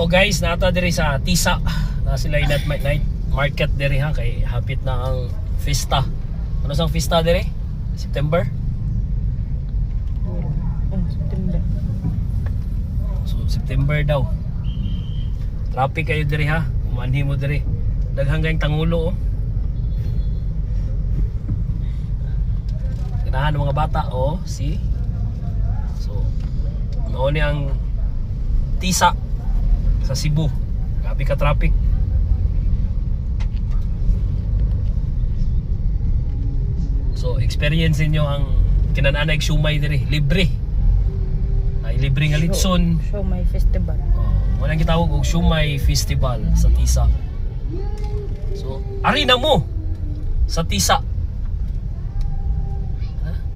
So guys, nata diri sa Tisa. Na sila night market diri ha kay hapit na ang Fiesta. Ano sang Fiesta diri? September? September. So September daw. Traffic kayo diri ha. Umanhi mo diri. Daghang gayong tangulo oh. Ganahan ng mga bata oh, see? So mao ni ang Tisa sa Cebu. Grabe ka traffic. So experience niyo ang kinananay siumay diri, libre. Ay libre nga litson. Siumay festival. Oh, walang gitawag og siumay festival sa Tisa. So ari na mo sa Tisa.